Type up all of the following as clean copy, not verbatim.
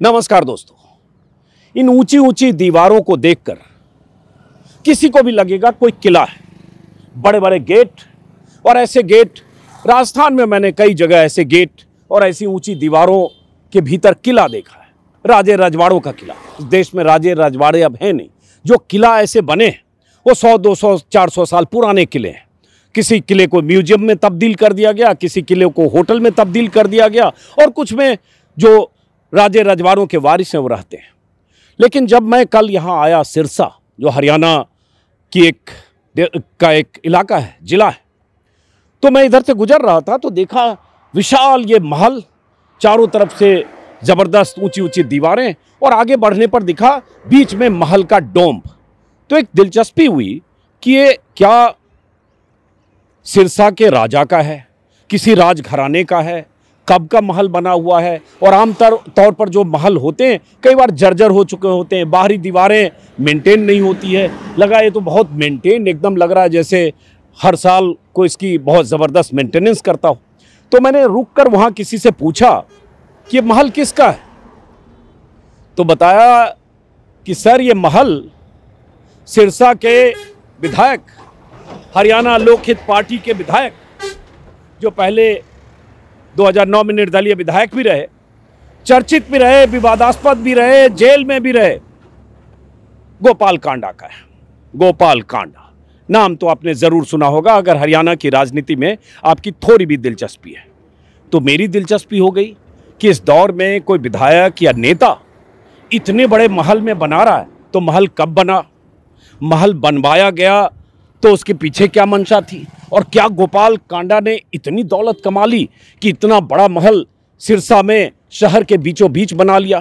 नमस्कार दोस्तों। इन ऊंची ऊंची दीवारों को देखकर किसी को भी लगेगा कोई किला है। बड़े बड़े गेट और ऐसे गेट राजस्थान में मैंने कई जगह ऐसे गेट और ऐसी ऊंची दीवारों के भीतर किला देखा है। राजे रजवाड़ों का किला। इस देश में राजे रजवाड़े अब हैं नहीं। जो किला ऐसे बने हैं वो 100, 200, 400 साल पुराने किले हैं। किसी किले को म्यूजियम में तब्दील कर दिया गया, किसी किले को होटल में तब्दील कर दिया गया और कुछ में जो राजे रजवाड़ों के वारिस हैं वो रहते हैं। लेकिन जब मैं कल यहाँ आया, सिरसा जो हरियाणा की एक इलाका है, जिला है, तो मैं इधर से गुजर रहा था तो देखा विशाल ये महल, चारों तरफ से ज़बरदस्त ऊंची ऊंची दीवारें और आगे बढ़ने पर दिखा बीच में महल का डोम। तो एक दिलचस्पी हुई कि ये क्या सिरसा के राजा का है, किसी राजघराने का है, कब का महल बना हुआ है। और आम तौर पर जो महल होते हैं कई बार जर्जर हो चुके होते हैं, बाहरी दीवारें मेंटेन नहीं होती है। लगा ये तो बहुत मेंटेन एकदम लग रहा है, जैसे हर साल को इसकी बहुत ज़बरदस्त मेंटेनेंस करता हो। तो मैंने रुक कर वहाँ किसी से पूछा कि ये महल किसका है। तो बताया कि सर ये महल सिरसा के विधायक, हरियाणा लोकहित पार्टी के विधायक, जो पहले 2009 में निर्दलीय विधायक भी रहे, चर्चित भी रहे, विवादास्पद भी रहे, जेल में भी रहे, गोपाल कांडा का है। गोपाल कांडा नाम तो आपने जरूर सुना होगा अगर हरियाणा की राजनीति में आपकी थोड़ी भी दिलचस्पी है। तो मेरी दिलचस्पी हो गई कि इस दौर में कोई विधायक या नेता इतने बड़े महल में बना रहा है, तो महल कब बना, महल बनवाया गया तो उसके पीछे क्या मंशा थी, और क्या गोपाल कांडा ने इतनी दौलत कमा ली कि इतना बड़ा महल सिरसा में शहर के बीचों बीच बना लिया।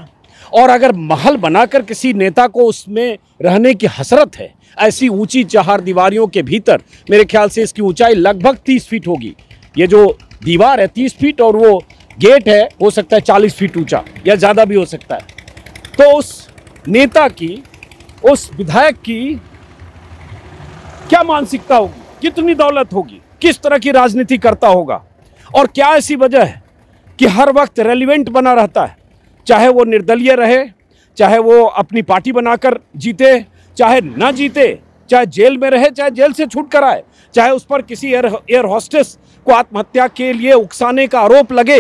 और अगर महल बनाकर किसी नेता को उसमें रहने की हसरत है, ऐसी ऊंची चार दीवारियों के भीतर, मेरे ख्याल से इसकी ऊंचाई लगभग 30 फीट होगी। ये जो दीवार है 30 फीट और वो गेट है हो सकता है 40 फीट ऊंचा या ज़्यादा भी हो सकता है। तो उस नेता की, उस विधायक की क्या मानसिकता होगी, कितनी दौलत होगी, किस तरह की राजनीति करता होगा, और क्या ऐसी वजह है कि हर वक्त रेलिवेंट बना रहता है, चाहे वो निर्दलीय रहे, चाहे वो अपनी पार्टी बनाकर जीते, चाहे ना जीते, चाहे जेल में रहे, चाहे जेल से छूट कर आए, चाहे उस पर किसी एयर होस्टेस को आत्महत्या के लिए उकसाने का आरोप लगे,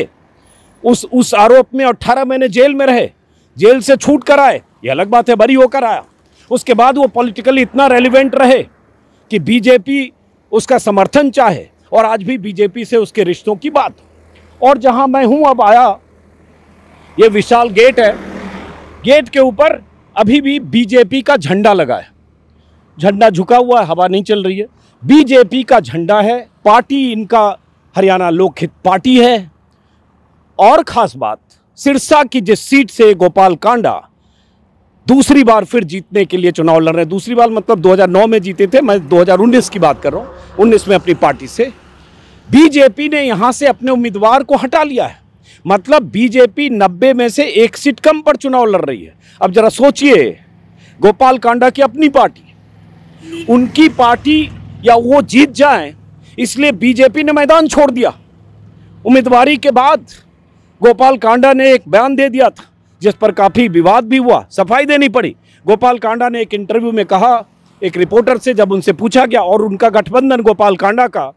उस आरोप में 18 महीने जेल में रहे, जेल से छूट कर आए, ये अलग बात है, बरी होकर आया, उसके बाद वो पॉलिटिकली इतना रेलिवेंट रहे कि बीजेपी उसका समर्थन चाहे और आज भी बीजेपी से उसके रिश्तों की बात हो। और जहां मैं हूं अब आया, ये विशाल गेट है, गेट के ऊपर अभी भी बीजेपी का झंडा लगा है। झंडा झुका हुआ है, हवा नहीं चल रही है, बीजेपी का झंडा है। पार्टी इनका हरियाणा लोकहित पार्टी है। और खास बात, सिरसा की जिस सीट से गोपाल कांडा दूसरी बार फिर जीतने के लिए चुनाव लड़ रहे हैं, दूसरी बार मतलब 2009 में जीते थे, मैं 2019 की बात कर रहा हूं, 19 में अपनी पार्टी से बीजेपी ने यहां से अपने उम्मीदवार को हटा लिया है। मतलब बीजेपी 90 में से एक सीट कम पर चुनाव लड़ रही है। अब जरा सोचिए, गोपाल कांडा की अपनी पार्टी, उनकी पार्टी या वो जीत जाए इसलिए बीजेपी ने मैदान छोड़ दिया। उम्मीदवारी के बाद गोपाल कांडा ने एक बयान दे दिया था जिस पर काफ़ी विवाद भी हुआ, सफाई देनी पड़ी। गोपाल कांडा ने एक इंटरव्यू में कहा, एक रिपोर्टर से जब उनसे पूछा गया, और उनका गठबंधन गोपाल कांडा का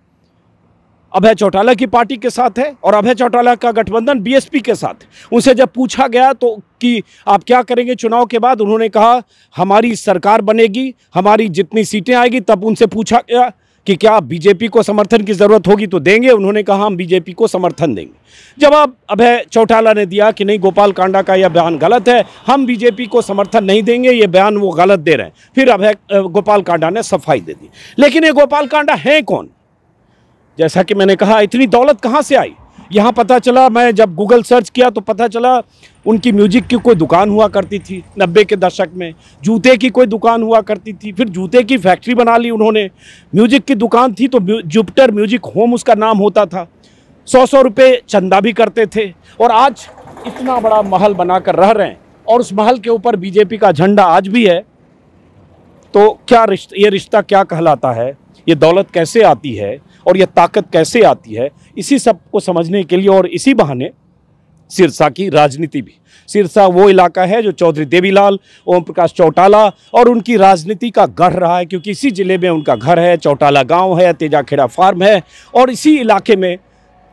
अभय चौटाला की पार्टी के साथ है और अभय चौटाला का गठबंधन बीएसपी के साथ है, उनसे जब पूछा गया तो कि आप क्या करेंगे चुनाव के बाद, उन्होंने कहा हमारी सरकार बनेगी, हमारी जितनी सीटें आएगी। तब उनसे पूछा गया कि क्या बीजेपी को समर्थन की ज़रूरत होगी तो देंगे, उन्होंने कहा हम बीजेपी को समर्थन देंगे। जवाब अभय चौटाला ने दिया कि नहीं, गोपाल कांडा का यह बयान गलत है, हम बीजेपी को समर्थन नहीं देंगे, ये बयान वो गलत दे रहे हैं। फिर गोपाल कांडा ने सफाई दे दी। लेकिन ये गोपाल कांडा है कौन? जैसा कि मैंने कहा, इतनी दौलत कहाँ से आई? यहाँ पता चला, मैं जब गूगल सर्च किया तो पता चला उनकी म्यूजिक की कोई दुकान हुआ करती थी 90 के दशक में, जूते की कोई दुकान हुआ करती थी, फिर जूते की फैक्ट्री बना ली उन्होंने। म्यूजिक की दुकान थी तो जुपिटर म्यूजिक होम उसका नाम होता था, 100 रुपये चंदा भी करते थे। और आज इतना बड़ा महल बनाकर रह रहे हैं और उस महल के ऊपर बीजेपी का झंडा आज भी है। तो क्या ये रिश्ता क्या कहलाता है, ये दौलत कैसे आती है और ये ताकत कैसे आती है, इसी सब को समझने के लिए और इसी बहाने सिरसा की राजनीति भी। सिरसा वो इलाका है जो चौधरी देवीलाल, ओम प्रकाश चौटाला और उनकी राजनीति का गढ़ रहा है, क्योंकि इसी जिले में उनका घर है, चौटाला गांव है, तेजाखेड़ा फार्म है, और इसी इलाके में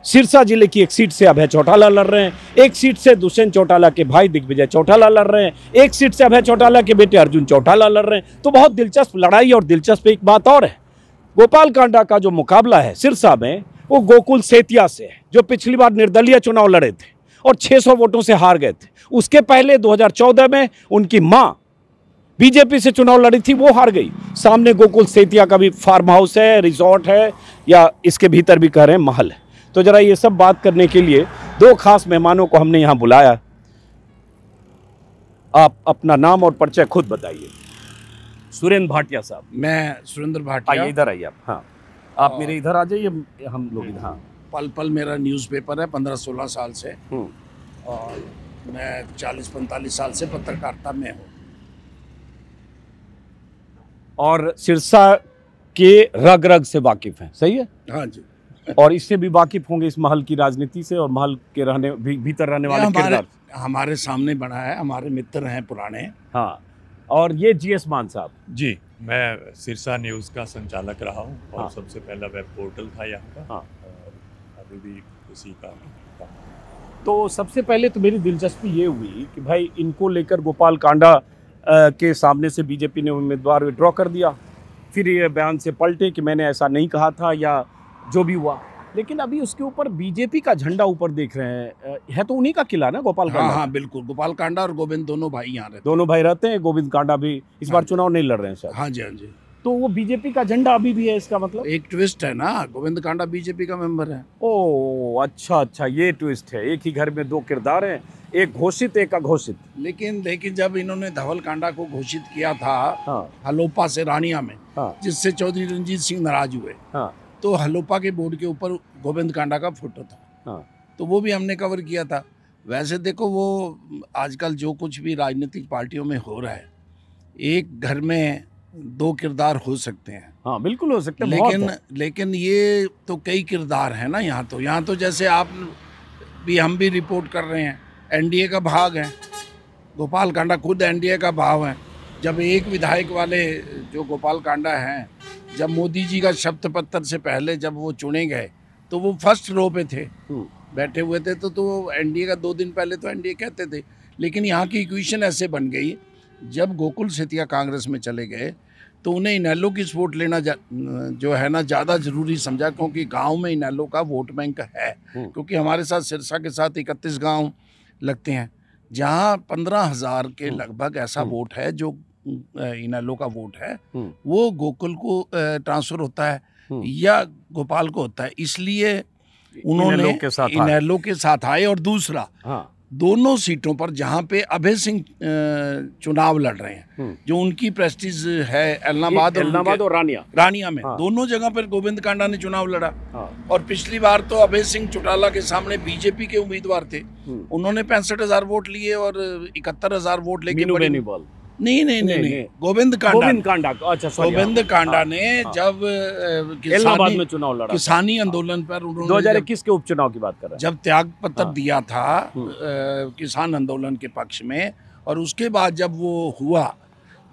सिरसा जिले की एक सीट से अभय चौटाला लड़ रहे हैं, एक सीट से दुष्यंत चौटाला के भाई दिग्विजय चौटाला लड़ रहे हैं, एक सीट से अभय चौटाला के बेटे अर्जुन चौटाला लड़ रहे हैं। तो बहुत दिलचस्प लड़ाई। और दिलचस्प एक बात और है, गोपाल कांडा का जो मुकाबला है सिरसा में, वो गोकुल सेतिया से है, जो पिछली बार निर्दलीय चुनाव लड़े थे और 600 वोटों से हार गए थे। उसके पहले 2014 में उनकी मां बीजेपी से चुनाव लड़ी थी, वो हार गई। सामने गोकुल सेतिया का भी फार्म हाउस है, रिजॉर्ट है, या इसके भीतर भी कह रहे हैं महल है। तो जरा ये सब बात करने के लिए दो खास मेहमानों को हमने यहां बुलाया। आप अपना नाम और परिचय खुद बताइए। सुरेंद्र भाटिया साहब। मैं सुरेंद्र भाटिया। इधर आइए आप। हाँ, आप मेरे इधर आ जाइए, हम लोग इधर। हाँ, पल पल मेरा न्यूज़पेपर है 15-16 साल से, और मैं 40-45 साल से पत्रकारिता में हूँ। और सिरसा के रग रग से वाकिफ हैं, सही है? हाँ जी। और इससे भी वाकिफ होंगे इस महल की राजनीति से और महल के भीतर रहने वाले किरदार। हमारे सामने बना है, हमारे मित्र हैं पुराने। हाँ, और ये जीएस मान साहब। जी, मैं सिरसा न्यूज़ का संचालक रहा हूँ और हाँ। सबसे पहला वेब पोर्टल था यहाँ का। हाँ। और अभी भी उसी का काम। तो सबसे पहले तो मेरी दिलचस्पी ये हुई कि भाई इनको लेकर गोपाल कांडा के सामने से बीजेपी ने उम्मीदवार विड्रॉ कर दिया, फिर ये बयान से पलटे कि मैंने ऐसा नहीं कहा था, या जो भी हुआ। लेकिन अभी उसके ऊपर बीजेपी का झंडा ऊपर देख रहे हैं, है तो उन्हीं का किला ना गोपाल कांडा? हाँ, बिल्कुल। गोपाल कांडा और गोविंद दोनों भाई यहाँ रहते, दोनों भाई रहते हैं। गोविंद कांडा भी इस बार चुनाव नहीं लड़ रहे हैं शायद। हाँ जी, हाँ जी। तो वो बीजेपी का झंडा अभी भी है, इसका मतलब? एक ट्विस्ट है ना, गोविंद कांडा बीजेपी का मेंबर है। ओह, अच्छा, ये ट्विस्ट है। एक ही घर में दो किरदार हैं, एक घोषित एक अघोषित। लेकिन जब इन्होंने धवल कांडा को घोषित किया था, हाँ। हलोपा से रानिया में, हाँ। जिससे चौधरी रंजीत सिंह नाराज हुए, हाँ। तो हलोपा के बोर्ड के ऊपर गोविंद कांडा का फोटो था। हाँ। तो वो भी हमने कवर किया था। वैसे देखो, वो आजकल जो कुछ भी राजनीतिक पार्टियों में हो रहा है, एक घर में दो किरदार हो सकते हैं। हाँ, बिल्कुल हो सकते हैं। लेकिन ये तो कई किरदार हैं ना। यहाँ तो जैसे आप भी, हम भी रिपोर्ट कर रहे हैं, एनडीए का भाग है। गोपाल कांडा खुद एनडीए का भाग है। जब एक विधायक वाले जो गोपाल कांडा हैं, जब मोदी जी का शपथ पत्र से पहले जब वो चुने गए, तो वो फर्स्ट रो पे थे, बैठे हुए थे। तो एनडीए का 2 दिन पहले तो एनडीए कहते थे। लेकिन यहाँ की इक्वेशन ऐसे बन गई, जब गोकुल सेतिया कांग्रेस में चले गए तो उन्हें इनेलो की सपोर्ट लेना जो है ना ज़्यादा ज़रूरी समझा, क्योंकि गांव में इनेलो का वोट बैंक है। क्योंकि हमारे साथ सिरसा के साथ 31 गांव लगते हैं, जहां 15,000 के लगभग ऐसा वोट है जो इनेलो का वोट है, वो गोकुल को ट्रांसफ़र होता है या गोपाल को होता है। इसलिए उन्होंने इनेलो के साथ आए। और दूसरा, दोनों सीटों पर जहां पे अभय सिंह चुनाव लड़ रहे हैं, जो उनकी प्रेस्टीज है, एलनाबाद और रानिया में, दोनों जगह पर गोविंद कांडा ने चुनाव लड़ा। और पिछली बार तो अभय सिंह चौटाला के सामने बीजेपी के उम्मीदवार थे, उन्होंने 65,000 वोट लिए और 71,000 वोट लेके नहीं, गोविंद कांडा। अच्छा, गोविंद कांडा ने जब इलाहाबाद में चुनाव लड़ा, किसानी आंदोलन पर, 2021 के उपचुनाव की बात कर रहे हैं, जब त्याग पत्र दिया था किसान आंदोलन के पक्ष में, और उसके बाद जब वो हुआ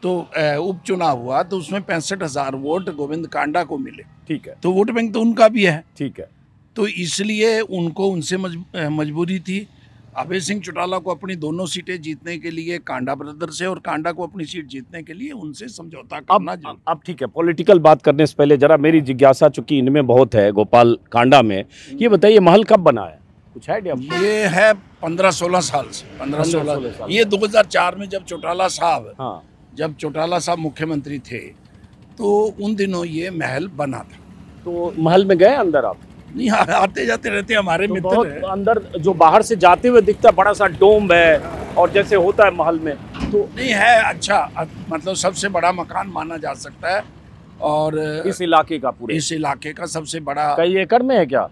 तो उपचुनाव हुआ, तो उसमें 65,000 वोट गोविंद कांडा को मिले। ठीक है, तो वोट बैंक तो उनका भी है। ठीक है, तो इसलिए उनसे मजबूरी थी। अभय सिंह चौटाला को अपनी दोनों सीटें जीतने के लिए कांडा ब्रदर से, और कांडा को अपनी सीट जीतने के लिए उनसे समझौता करना। अब ठीक है, पॉलिटिकल बात करने से पहले जरा मेरी जिज्ञासा, चूंकि इनमें बहुत है गोपाल कांडा में, ये बताइए महल कब बना है? कुछ आइडिया? ये है 15-16 साल से। 15-16 ये 2004 में जब चौटाला साहब मुख्यमंत्री थे, तो उन दिनों ये महल बना था। तो महल में गए अंदर आप? नहीं, आते जाते रहते हमारे तो मित्र हैं। अंदर जो बाहर से जाते हुए दिखता है, बड़ा सा डोम है, और जैसे होता है महल में, तो नहीं है। अच्छा, मतलब सबसे बड़ा मकान माना जा सकता है, और इस इलाके का, पूरे इस इलाके का सबसे बड़ा। कई एकड़ में है क्या?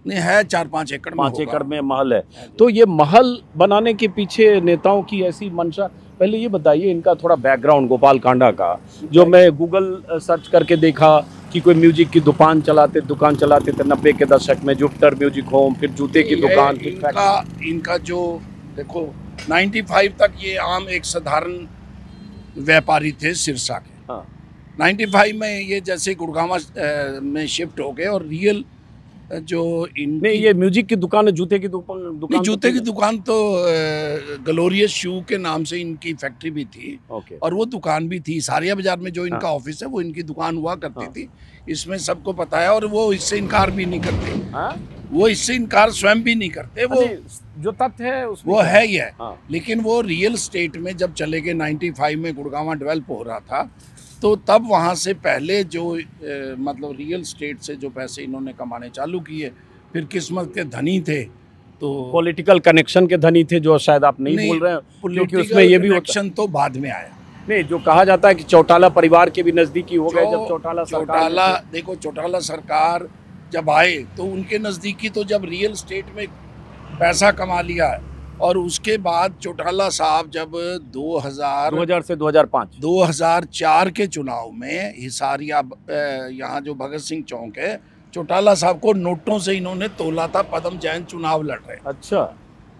नहीं है, 4-5 एकड़ में, 5 एकड़ में महल है। तो ये महल बनाने के पीछे नेताओं की ऐसी मंशा, पहले ये बताइए इनका थोड़ा बैकग्राउंड गोपाल कांडा का, जो मैं गूगल सर्च करके देखा कि कोई म्यूजिक की दुकान चलाते थे 90 के दशक में, जुपिटर म्यूजिक होम, फिर जूते की दुकान, फिर इनका जो देखो 95 तक ये आम एक साधारण व्यापारी थे सिरसा के। हाँ। 95 में ये जैसे गुड़गांव में शिफ्ट हो गए और रियल जो नहीं, ये म्यूजिक की दुकान है, जूते की दुकान जूते की दुकान तो ग्लोरियस शू के नाम से इनकी फैक्ट्री भी थी। और वो दुकान भी थी सारिया बाजार में, जो इनका ऑफिस है वो इनकी दुकान हुआ करती थी। इसमें सबको पता है और वो इससे इनकार भी नहीं करते। वो इससे इनकार स्वयं भी नहीं करते। वो जो तथ्य है वो है ही है। लेकिन वो रियल स्टेट में जब चले गए 95 में गुड़गांव डेवलप हो रहा था, तो तब वहाँ से पहले जो मतलब रियल स्टेट से जो पैसे इन्होंने कमाने चालू किए, फिर किस्मत के धनी थे, तो पॉलिटिकल कनेक्शन के धनी थे, जो शायद आप नहीं बोल रहे हैं, क्योंकि उसमें ये भी कनेक्शन तो बाद में आया। नहीं, जो कहा जाता है कि चौटाला परिवार के भी नजदीकी हो गए जब चौटाला सरकार जब आए, तो उनके नजदीकी तो जब रियल स्टेट में पैसा कमा लिया है। और उसके बाद चौटाला साहब जब 2000 से 2004 के चुनाव में हिसारिया यहाँ जो भगत सिंह चौक है, चौटाला साहब को नोटों से इन्होंने तोला था, पद्म जैन चुनाव लड़ रहे। अच्छा।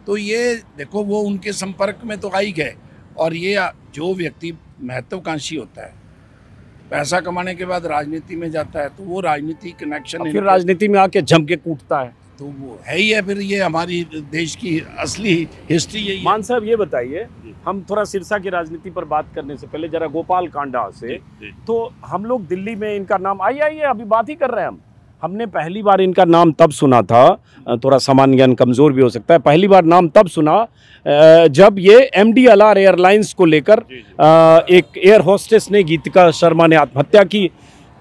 तो ये देखो वो उनके संपर्क में तो आ ही गए। और ये जो व्यक्ति महत्वाकांक्षी होता है, पैसा कमाने के बाद राजनीति में जाता है, तो वो राजनीति कनेक्शन फिर राजनीति में आके जम के कूटता है, तो वो है ही है। फिर ये हमारी देश की असली हिस्ट्री यही। मान साहब ये बताइए, हम थोड़ा सिरसा की राजनीति पर बात करने से पहले जरा गोपाल कांडा से, तो हम लोग दिल्ली में इनका नाम आइए अभी बात ही कर रहे हैं हमने पहली बार इनका नाम तब सुना था, थोड़ा सामान्य ज्ञान कमज़ोर भी हो सकता है, पहली बार नाम तब सुना जब ये MDLR एयरलाइंस को लेकर एक एयर होस्टेस ने, गीतिका शर्मा ने आत्महत्या की,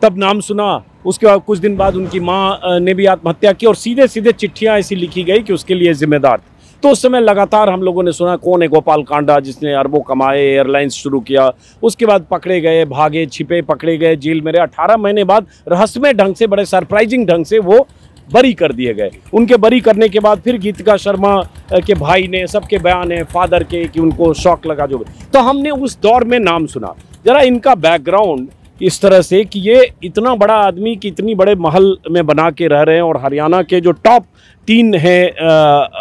तब नाम सुना। उसके बाद कुछ दिन बाद उनकी माँ ने भी आत्महत्या की और सीधे सीधे चिट्ठियाँ ऐसी लिखी गई कि उसके लिए जिम्मेदार थे। तो उस समय लगातार हम लोगों ने सुना कौन है गोपाल कांडा, जिसने अरबों कमाए, एयरलाइंस शुरू किया। उसके बाद पकड़े गए, भागे, छिपे, पकड़े गए, जेल में रहे। 18 महीने बाद रहस्यमय ढंग से, बड़े सरप्राइजिंग ढंग से वो बरी कर दिए गए। उनके बरी करने के बाद फिर गीतिका शर्मा के भाई ने, सबके बयान है फादर के, कि उनको शौक लगा जो। तो हमने उस दौर में नाम सुना। जरा इनका बैकग्राउंड इस तरह से कि ये इतना बड़ा आदमी कि इतनी बड़े महल में बना के रह रहे हैं, और हरियाणा के जो टॉप 3 हैं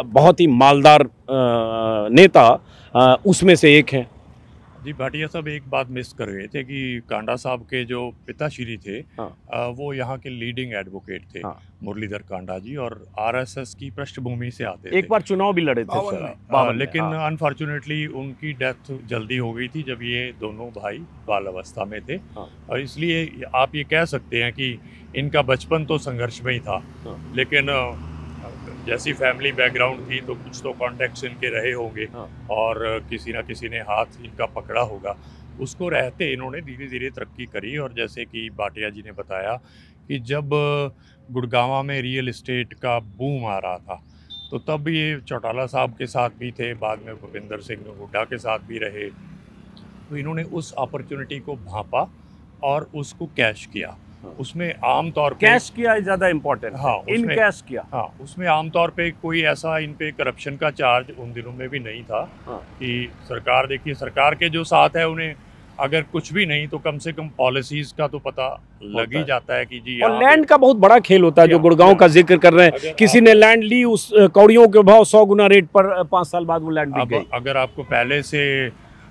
बहुत ही मालदार नेता, उसमें से एक हैं। जी, भाटिया साहब एक बात मिस कर गए थे कि कांडा साहब के जो पिताश्री थे, वो यहाँ के लीडिंग एडवोकेट थे, मुरलीधर कांडा जी, और RSS की पृष्ठभूमि से आते थे। एक बार चुनाव भी लड़े थे लेकिन अनफॉर्चुनेटली उनकी डेथ जल्दी हो गई थी जब ये दोनों भाई बाल अवस्था में थे। और इसलिए आप ये कह सकते हैं कि इनका बचपन तो संघर्ष में ही था, लेकिन जैसी फैमिली बैकग्राउंड थी तो कुछ तो कॉन्टेक्ट्स इनके रहे होंगे, और किसी ना किसी ने हाथ इनका पकड़ा होगा। उसको रहते इन्होंने धीरे धीरे तरक्की करी। और जैसे कि भाटिया जी ने बताया कि जब गुड़गांव में रियल इस्टेट का बूम आ रहा था, तो तब ये चौटाला साहब के साथ भी थे, बाद में भूपिंदर सिंह हुड्डा के साथ भी रहे। तो इन्होंने उस अपॉर्चुनिटी को भांपा और उसको कैश किया। उसमें आमतौर पे कैश किया ज़्यादा इम्पोर्टेंट। इन कैश किया। उसमें आमतौर पे कोई ऐसा इन पे करप्शन का चार्ज उन दिनों में भी नहीं था। कि सरकार, देखिए सरकार के जो साथ है उन्हें अगर कुछ भी नहीं तो कम से कम पॉलिसीज का तो पता लग ही जाता है कि जी। और लैंड का बहुत बड़ा खेल होता है, जो गुड़गांव का जिक्र कर रहे हैं। किसी ने लैंड ली, उस कौड़ियों के भाव 100 गुना रेट पर 5 साल बाद वो लैंड बिक गई। अगर आपको पहले से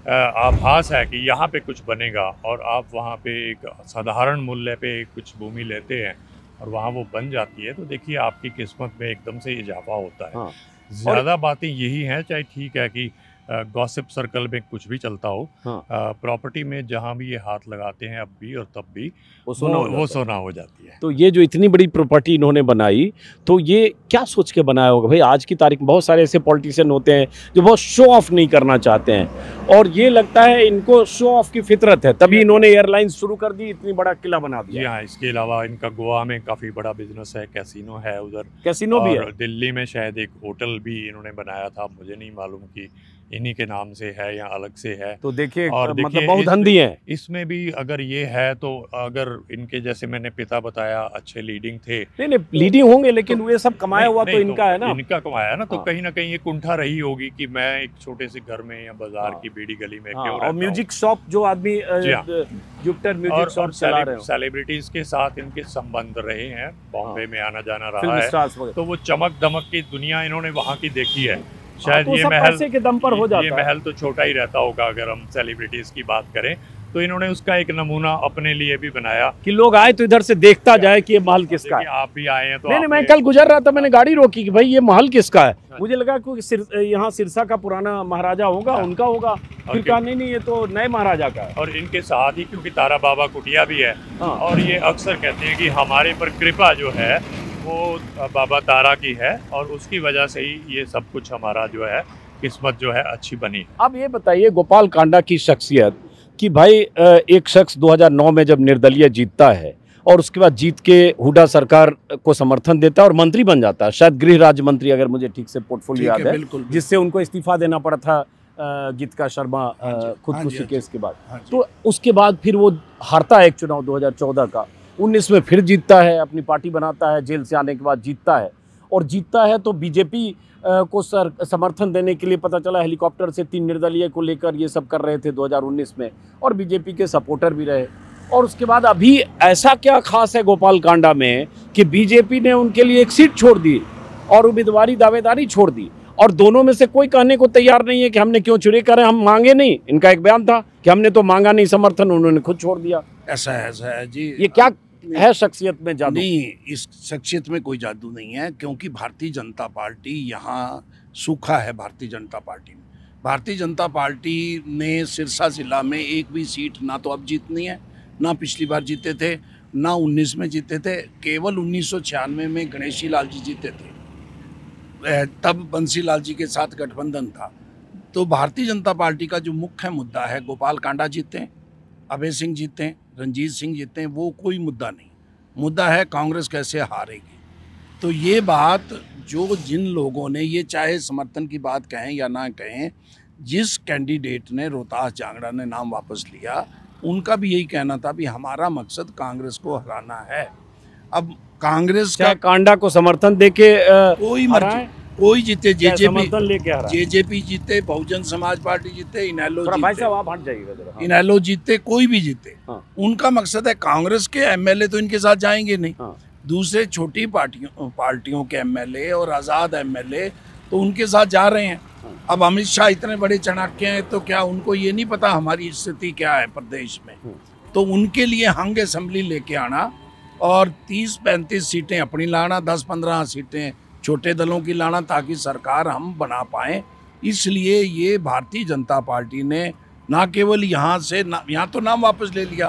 आभास है कि यहाँ पे कुछ बनेगा और आप वहाँ पे एक साधारण मूल्य पे कुछ भूमि लेते हैं और वहाँ वो बन जाती है, तो देखिए आपकी किस्मत में एकदम से इजाफा होता है। ज़्यादा बातें यही हैं, चाहे ठीक है कि गॉसिप सर्कल में कुछ भी चलता हो, प्रॉपर्टी में जहाँ भी ये हाथ लगाते हैं अब भी और तब भी वो सोना हो जाती है। तो ये जो इतनी बड़ी प्रॉपर्टी इन्होंने बनाई, तो ये क्या सोच के बनाया होगा भाई? आज की तारीख में बहुत सारे ऐसे पॉलिटिशियन होते हैं जो बहुत शो ऑफ नहीं करना चाहते हैं, और ये लगता है इनको शो ऑफ की फितरत है, तभी इन्होंने एयरलाइन शुरू कर दी, इतनी बड़ा किला बना दिया। जी हाँ, इसके अलावा इनका गोवा में काफ़ी बड़ा बिजनेस है, कैसीनो है उधर, कैसीनो भी है। दिल्ली में शायद एक होटल भी इन्होंने बनाया था, मुझे नहीं मालूम कि इन्हीं के नाम से है या अलग से है। तो देखिए और मतलब बहुत धंधी है इसमें भी अगर ये है तो अगर इनके जैसे मैंने पिता बताया अच्छे लीडिंग थे, नहीं लीडिंग होंगे, लेकिन वो सब कमाया हुआ तो इनका है ना, इनका कमाया ना, तो हाँ। कहीं ना कहीं ये कुंठा रही होगी कि मैं एक छोटे से घर में या बाजार की बीड़ी गली में क्यों रहता और म्यूजिक शॉप जो आदमी जुपिटर म्यूजिक शॉप चला रहे हैं, सेलिब्रिटीज के साथ इनके संबंध रहे हैं, बॉम्बे में आना जाना रहा है, तो वो चमक दमक की दुनिया इन्होंने वहाँ की देखी है। शायद तो ये सब महल पैसे के दम पर हो जाता ये है। महल तो छोटा ही रहता होगा अगर हम सेलिब्रिटीज की बात करें, तो इन्होंने उसका एक नमूना अपने लिए भी बनाया कि लोग आए तो इधर से देखता जाए कि ये महल किसका है। आप भी आए हैं तो नहीं, मैं कल गुजर रहा था, मैंने गाड़ी रोकी कि भाई ये महल किसका है, मुझे लगा कि यहाँ सिरसा का पुराना महाराजा होगा, उनका होगा, फिर कहा नहीं ये तो नए महाराजा का है। और इनके साथ ही क्योंकि तारा बाबा कुटिया भी है, और ये अक्सर कहते हैं कि हमारे पर कृपा जो है वो बाबा तारा की है, और उसकी वजह से ही ये सब कुछ हमारा जो है किस्मत जो है अच्छी बनी। अब ये बताइए गोपाल कांडा की शख्सियत कि भाई एक शख्स 2009 में जब निर्दलीय जीतता है और उसके बाद जीत के हुड्डा सरकार को समर्थन देता है और मंत्री बन जाता है, शायद गृह राज्य मंत्री अगर मुझे ठीक से पोर्टफोलियो याद है, जिससे उनको इस्तीफा देना पड़ा था गीतिका शर्मा खुदकुशी केस के बाद। तो उसके बाद फिर वो हारता है एक चुनाव 2014 का, 19 में फिर जीतता है, अपनी पार्टी बनाता है, जेल से आने के बाद जीतता है, और जीतता है तो बीजेपी को समर्थन देने के लिए पता चला हेलीकॉप्टर से 3 निर्दलीय को लेकर ये सब कर रहे थे 2019 में, और बीजेपी के सपोर्टर भी रहे। और उसके बाद अभी ऐसा क्या खास है गोपाल कांडा में कि बीजेपी ने उनके लिए एक सीट छोड़ दी और उम्मीदवारी दावेदारी छोड़ दी, और दोनों में से कोई कहने को तैयार नहीं है कि हमने क्यों चुरी करें, हम मांगे नहीं। इनका एक बयान था कि हमने तो मांगा नहीं समर्थन, उन्होंने खुद छोड़ दिया। ऐसा है जी। ये क्या है शख्सियत में जादू? नहीं, इस शख्सियत में कोई जादू नहीं है, क्योंकि भारतीय जनता पार्टी यहाँ सूखा है। भारतीय जनता पार्टी में, भारतीय जनता पार्टी ने सिरसा जिला में एक भी सीट ना तो अब जीतनी है, ना पिछली बार जीते थे, ना 19 में जीते थे, केवल 1996 में गणेशी लाल जी जीते थे, तब बंसी लाल जी के साथ गठबंधन था। तो भारतीय जनता पार्टी का जो मुख्य मुद्दा है, गोपाल कांडा जीते, अभय सिंह जीते, रंजीत सिंह जीते, वो कोई मुद्दा नहीं। मुद्दा है कांग्रेस कैसे हारेगी। तो ये बात जो जिन लोगों ने, ये चाहे समर्थन की बात कहें या ना कहें, जिस कैंडिडेट ने, रोहतास जांगड़ा ने नाम वापस लिया, उनका भी यही कहना था भी हमारा मकसद कांग्रेस को हराना है। अब कांग्रेस का कांडा को समर्थन देके कोई मर्जी, कोई जीते, जेजेपी जीते, बहुजन समाज पार्टी जीते, इनेलो जीते, इनेलो जीते, कोई भी जीते, उनका मकसद है कांग्रेस के एमएलए तो इनके साथ जाएंगे नहीं, दूसरे छोटी पार्टियों के एमएलए और आज़ाद एमएलए तो उनके साथ जा रहे हैं। अब अमित शाह इतने बड़े चाणक्य हैं, तो क्या उनको ये नहीं पता हमारी स्थिति क्या है प्रदेश में? तो उनके लिए हंग असेंबली लेके आना और 30-35 सीटें अपनी लाना, 10-15 सीटें छोटे दलों की लाना, ताकि सरकार हम बना पाएं। इसलिए ये भारतीय जनता पार्टी ने ना केवल यहाँ से, यहाँ तो नाम वापस ले लिया,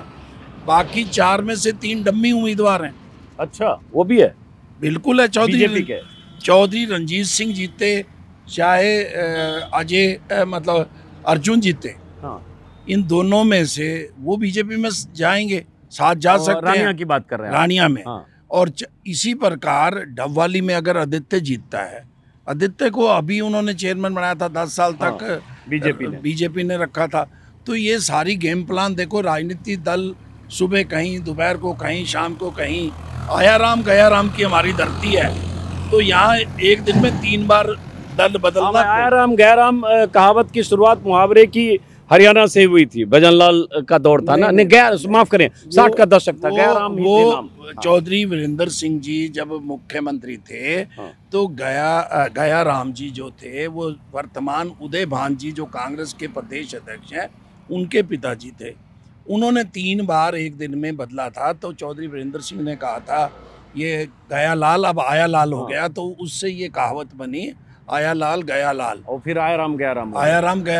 बाकी 4 में से 3 डम्मी उम्मीदवार हैं। अच्छा, वो भी है? बिल्कुल है। चौधरी रंजीत सिंह जीते, चाहे अजय मतलब अर्जुन जीते, इन दोनों में से वो बीजेपी में जाएंगे, साथ जा सकते हैं। रानिया की बात कर रहे हैं, रानिया में। और इसी प्रकार डबवाली में अगर आदित्य जीतता है, आदित्य को अभी उन्होंने चेयरमैन बनाया था, 10 साल तक बीजेपी ने रखा था। तो ये सारी गेम प्लान देखो, राजनीतिक दल सुबह कहीं, दोपहर को कहीं, शाम को कहीं, आया राम गया राम की हमारी धरती है। तो यहाँ एक दिन में 3 बार दल बदलना। आया राम गया राम कहावत की शुरुआत मुहावरे की हरियाणा से हुई थी, भजनलाल का दौर था ना, नहीं माफ करें 60 का दशक था, गया राम ही थे नाम। चौधरी वीरेंद्र सिंह जी जब मुख्यमंत्री थे, तो गया राम जी जो थे वो वर्तमान उदय भान जी जो कांग्रेस के प्रदेश अध्यक्ष हैं, उनके पिताजी थे। उन्होंने 3 बार एक दिन में बदला था। तो चौधरी वीरेंद्र सिंह ने कहा था ये गया लाल अब आया लाल हो गया, तो उससे ये कहावत बनी, आया लाल गया लाल, और फिर आया राम गया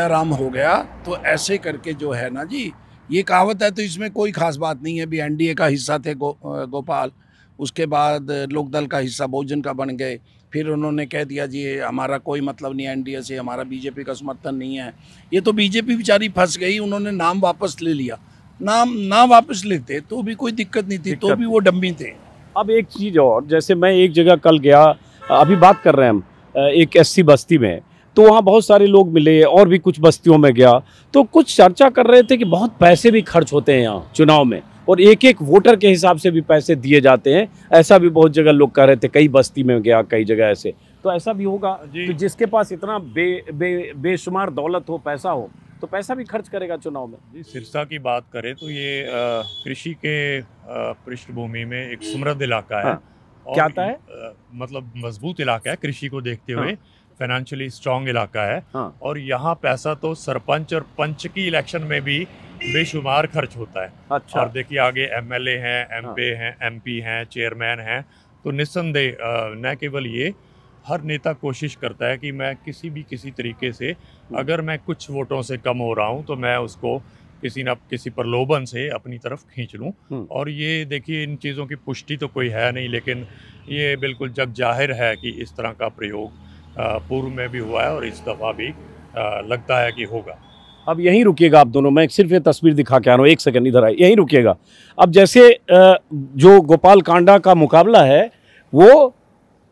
राम हो गया। तो ऐसे करके जो है ना जी, ये कहावत है। तो इसमें कोई खास बात नहीं है भी एनडीए का हिस्सा थे गोपाल, उसके बाद लोकदल का हिस्सा बहुजन का बन गए, फिर उन्होंने कह दिया जी हमारा कोई मतलब नहीं है एनडीए से, हमारा बीजेपी का समर्थन नहीं है। ये तो बीजेपी बेचारी फंस गई, उन्होंने नाम वापस ले लिया। ना वापस लेते तो भी कोई दिक्कत नहीं थी, तो भी वो डम्मी थे। अब एक चीज़ और, जैसे मैं एक जगह कल गया, अभी बात कर रहे हैं हम एक एससी बस्ती में, तो वहाँ बहुत सारे लोग मिले और भी कुछ बस्तियों में गया, तो कुछ चर्चा कर रहे थे कि बहुत पैसे भी खर्च होते हैं यहाँ चुनाव में और एक एक वोटर के हिसाब से भी पैसे दिए जाते हैं, ऐसा भी बहुत जगह लोग कह रहे थे। कई बस्ती में गया, कई जगह ऐसे, तो ऐसा भी होगा। तो जिसके पास इतना बेशुमार दौलत हो, पैसा हो, तो पैसा भी खर्च करेगा चुनाव में। जी, सिरसा की बात करें तो ये कृषि के पृष्ठभूमि में एक समृद्ध इलाका है। हाँ, क्या आता है? मतलब मजबूत इलाका है कृषि को देखते हुए। हाँ, फाइनेंशियली स्ट्रांग इलाका है। हाँ, और यहाँ पैसा तो सरपंच और पंच की इलेक्शन में भी बेशुमार खर्च होता है। अच्छा। और देखिए आगे एमएलए हैं, एमपी हैं, एमपी हैं, चेयरमैन हैं, तो निस्संदेह न केवल ये, हर नेता कोशिश करता है कि मैं किसी तरीके से, अगर मैं कुछ वोटों से कम हो रहा हूँ तो मैं उसको किसी न किसी प्रलोभन से अपनी तरफ खींच लूँ। और ये देखिए, इन चीज़ों की पुष्टि तो कोई है नहीं, लेकिन ये बिल्कुल जग जाहिर है कि इस तरह का प्रयोग पूर्व में भी हुआ है और इस दफ़ा भी लगता है कि होगा। अब यहीं रुकिएगा आप दोनों, मैं सिर्फ ये तस्वीर दिखा के आ रहा हूँ, एक सेकंड इधर आए, यहीं रुकिएगा। अब जैसे जो गोपाल कांडा का मुकाबला है वो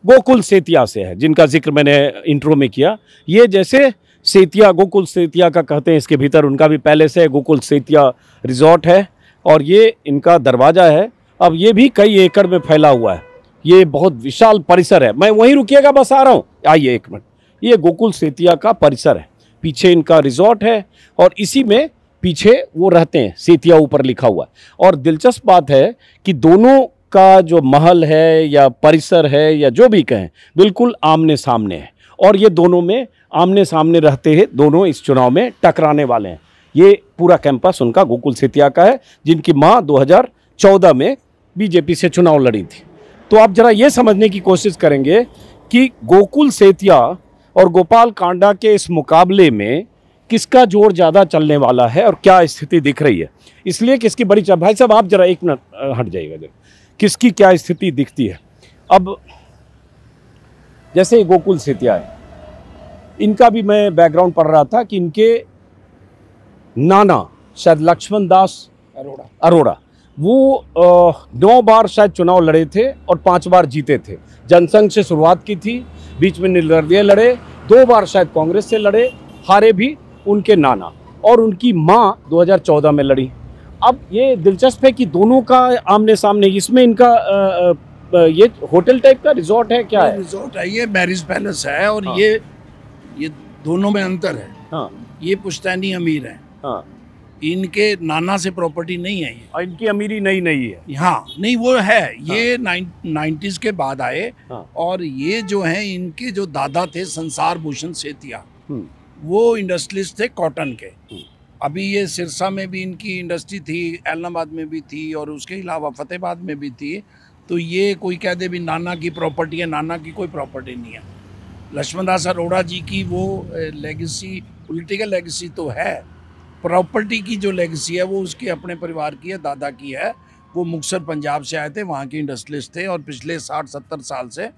गोकुल सेतिया से है, जिनका जिक्र मैंने इंट्रो में किया। ये जैसे सेतिया, गोकुल सेतिया का कहते हैं, इसके भीतर उनका भी पैलेस है, गोकुल सेतिया रिजॉर्ट है और ये इनका दरवाज़ा है। अब ये भी कई एकड़ में फैला हुआ है, ये बहुत विशाल परिसर है। मैं वहीं रुकिएगा, बस आ रहा हूँ, आइए एक मिनट। ये गोकुल सेतिया का परिसर है, पीछे इनका रिजॉर्ट है और इसी में पीछे वो रहते हैं, सेतिया ऊपर लिखा हुआ है। और दिलचस्प बात है कि दोनों का जो महल है या परिसर है या जो भी कहें, बिल्कुल आमने सामने है और ये दोनों में आमने सामने रहते हैं, दोनों इस चुनाव में टकराने वाले हैं। ये पूरा कैंपस उनका गोकुल सेतिया का है, जिनकी माँ 2014 में बीजेपी से चुनाव लड़ी थी। तो आप जरा ये समझने की कोशिश करेंगे कि गोकुल सेतिया और गोपाल कांडा के इस मुकाबले में किसका जोर ज़्यादा चलने वाला है और क्या स्थिति दिख रही है। इसलिए किसकी बड़ी भाई साहब आप जरा एक मिनट हट जाइएगा जरा, किसकी क्या स्थिति दिखती है। अब जैसे गोकुल सेतिया है, इनका भी मैं बैकग्राउंड पढ़ रहा था कि इनके नाना शायद लक्ष्मण दास अरोड़ा वो 9 बार शायद चुनाव लड़े थे और 5 बार जीते थे। जनसंघ से शुरुआत की थी, बीच में निर्दलीय लड़े, 2 बार शायद कांग्रेस से लड़े, हारे भी उनके नाना, और उनकी माँ 2014 में लड़ी। अब ये दिलचस्प है कि दोनों का आमने सामने, इसमें इनका ये होटल टाइप का रिजॉर्ट है, क्या है? रिजॉर्ट है, ये मैरिज पैलेस है और हाँ। ये दोनों में अंतर है। हाँ। ये पुश्तैनी अमीर है। हाँ। इनके नाना से प्रॉपर्टी नहीं है ये, और इनकी अमीरी नहीं है। हाँ, नहीं वो है। ये 90s के बाद आए। हाँ। और ये जो है, इनके जो दादा थे संसार भूषण सेतिया, वो इंडस्ट्रियलिस्ट थे कॉटन के। अभी ये सिरसा में भी इनकी इंडस्ट्री थी, एलनाबाद में भी थी और उसके अलावा फतेहाबाद में भी थी। तो ये कोई कह दे भी नाना की प्रॉपर्टी है, नाना की कोई प्रॉपर्टी नहीं है। लक्ष्मण दास अरोड़ा जी की वो लेगेसी, पॉलिटिकल लेगेसी तो है, प्रॉपर्टी की जो लेगेसी है वो उसके अपने परिवार की है, दादा की है। वो मुक्तसर पंजाब से आए थे, वहाँ के इंडस्ट्रियलिस्ट थे और पिछले 60-70 साल से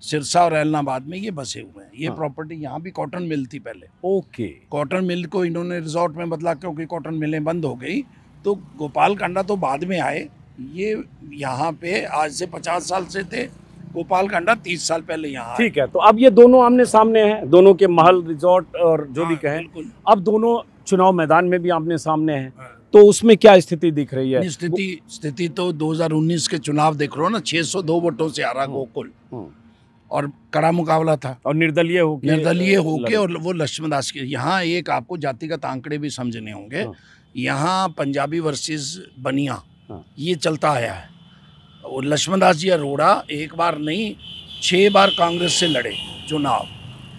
सिरसा और एलनाबाद में ये बसे हुए हैं। ये हाँ। प्रॉपर्टी, यहाँ भी कॉटन मिल थी पहले। ओके। कॉटन मिल को इन्होंने रिजॉर्ट में बदला क्योंकि कॉटन मिलें बंद हो गई। तो गोपाल कांडा तो बाद में आए, ये यहाँ पे आज से 50 साल से थे। गोपाल कांडा 30 साल पहले यहाँ। ठीक है, तो अब ये दोनों आमने सामने हैं, दोनों के महल, रिजॉर्ट और जो भी कहें, अब दोनों चुनाव मैदान में भी आमने सामने हैं। तो उसमें क्या स्थिति दिख रही है? स्थिति तो 2019 के चुनाव देख रहे हो ना, 602 वोटों से आ रहा गोकुल और कड़ा मुकाबला था और निर्दलीय होके और वो लक्ष्मण दास के। यहाँ एक आपको जातिगत आंकड़े भी समझने होंगे। यहाँ पंजाबी वर्सेस बनिया ये चलता आया है। और लक्ष्मण दास जी अरोड़ा एक बार नहीं 6 बार कांग्रेस से लड़े चुनाव।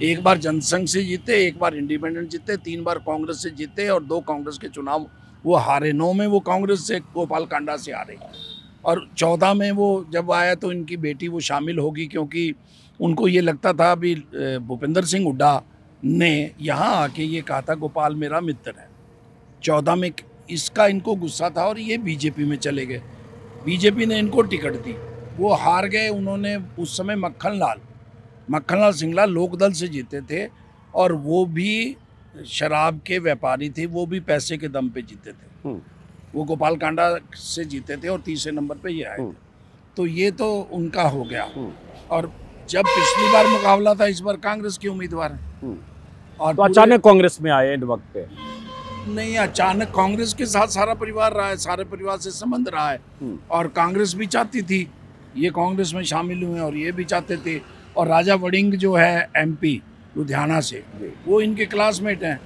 एक बार जनसंघ से जीते, एक बार इंडिपेंडेंट जीते, 3 बार कांग्रेस से जीते और 2 कांग्रेस के चुनाव वो हारे। 9 में वो कांग्रेस से गोपाल कांडा से हारे और 14 में वो जब आया तो इनकी बेटी वो शामिल होगी, क्योंकि उनको ये लगता था अभी भूपेंद्र सिंह हुड्डा ने यहाँ आके ये कहा था गोपाल मेरा मित्र है। 14 में इसका इनको गुस्सा था और ये बीजेपी में चले गए। बीजेपी ने इनको टिकट दी, वो हार गए। उन्होंने उस समय मक्खनलाल सिंगला लोकदल से जीते थे और वो भी शराब के व्यापारी थे, वो भी पैसे के दम पे जीते थे। वो गोपाल कांडा से जीते थे और 30 नंबर पे ये आए थे। तो ये तो उनका हो गया। और जब पिछली बार मुकाबला था, इस बार कांग्रेस के उम्मीदवार हैं। और तो अचानक कांग्रेस में आए एंड वक्त पे? नहीं, अचानक कांग्रेस के साथ सारा परिवार रहा है, सारे परिवार से संबंध रहा है और कांग्रेस भी चाहती थी ये कांग्रेस में शामिल हुए और ये भी चाहते थे। और राजा वड़िंग जो है MP लुधियाना से, वो इनके क्लासमेट हैं,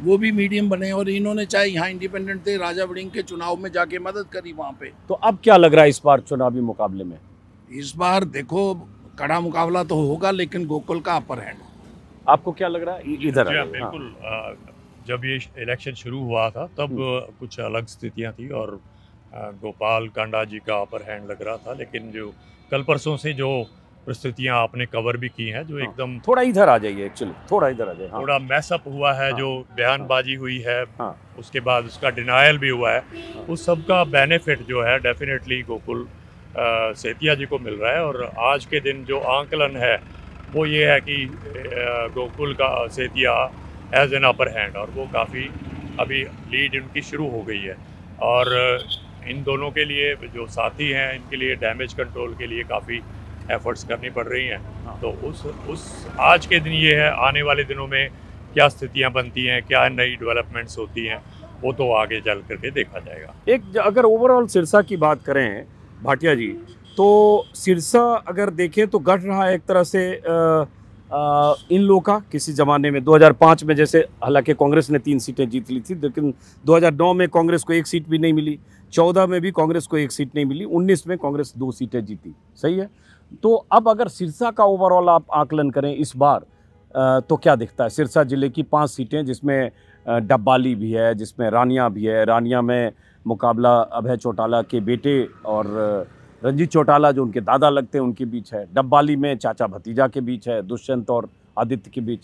वो भी मीडियम बने और इन्होंने चाहे यहाँ इंडिपेंडेंट थे, राजा वड़िंग के चुनाव में जाके मदद करी वहाँ पे। तो अब क्या लग रहा है इस बार चुनावी मुकाबले में? इस बार देखो कड़ा मुकाबला तो होगा, लेकिन गोकुल का अपर हैंड। आपको क्या लग रहा है? इधर जी, बिल्कुल। जब ये इलेक्शन शुरू हुआ था तब कुछ अलग स्थितियां थी और गोपाल कांडा जी का अपर हैंड लग रहा था, लेकिन जो कल परसों से जो परिस्थितियां आपने कवर भी की हैं, जो एकदम थोड़ा इधर आ जाइए, एक्चुअली थोड़ा इधर आ जाइए। थोड़ा मैसअप हुआ है, जो बयानबाजी हुई है, उसके बाद उसका डिनायल भी हुआ है, उस सब का बेनिफिट जो है डेफिनेटली गोकुल सेतिया जी को मिल रहा है। और आज के दिन जो आंकलन है वो ये है कि गोकुल का सेतिया एज एन अपर हैंड, और वो काफ़ी अभी लीड उनकी शुरू हो गई है। और इन दोनों के लिए जो साथी हैं, इनके लिए डैमेज कंट्रोल के लिए काफ़ी एफर्ट्स करनी पड़ रही हैं। तो उस आज के दिन ये है, आने वाले दिनों में क्या स्थितियां बनती हैं, क्या नई डेवलपमेंट्स होती हैं, वो तो आगे चल करके देखा जाएगा। एक अगर ओवरऑल सिरसा की बात करें भाटिया जी, तो सिरसा अगर देखें तो घट रहा है एक तरह से इन लोगों का। किसी ज़माने में 2005 में जैसे, हालांकि कांग्रेस ने 3 सीटें जीत ली थी, लेकिन 2009 में कांग्रेस को 1 सीट भी नहीं मिली, 14 में भी कांग्रेस को 1 सीट नहीं मिली, 19 में कांग्रेस 2 सीटें जीती। सही है। तो अब अगर सिरसा का ओवरऑल आप आकलन करें इस बार, तो क्या दिखता है? सिरसा जिले की 5 सीटें, जिसमें डब्बाली भी है, जिसमें रानिया भी है। रानिया में मुकाबला अभय चौटाला के बेटे और रंजीत चौटाला जो उनके दादा लगते हैं उनके बीच है। डब्बाली में चाचा भतीजा के बीच है, दुष्यंत और आदित्य के बीच।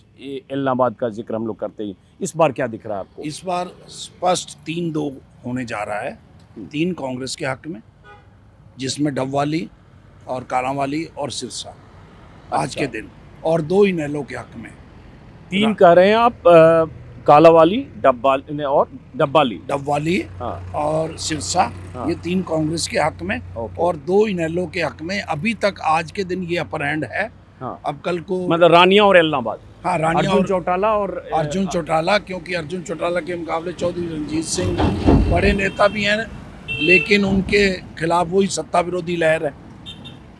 इलाहाबाद का जिक्र हम लोग करते हैं। इस बार क्या दिख रहा है आपको? इस बार स्पष्ट 3-2 होने जा रहा है। 3 कांग्रेस के हक में, जिसमें डबवाली और कालांवाली और सिरसा आज के दिन, और 2 इनेलो के हक में। 3 कह रहे हैं आप? कालावाली, डब्बाली और डब्बाली और सिरसा, ये 3 कांग्रेस के हक में और 2 इनेलो के हक में। अभी तक आज के दिन ये अपर हैंड है। अब कल को मतलब रानिया और इलाहाबाद। हाँ, रानिया अर्जुन चौटाला और अर्जुन चौटाला, क्योंकि अर्जुन चौटाला के मुकाबले चौधरी रणजीत सिंह बड़े नेता भी हैं, लेकिन उनके खिलाफ वही सत्ता विरोधी लहर है।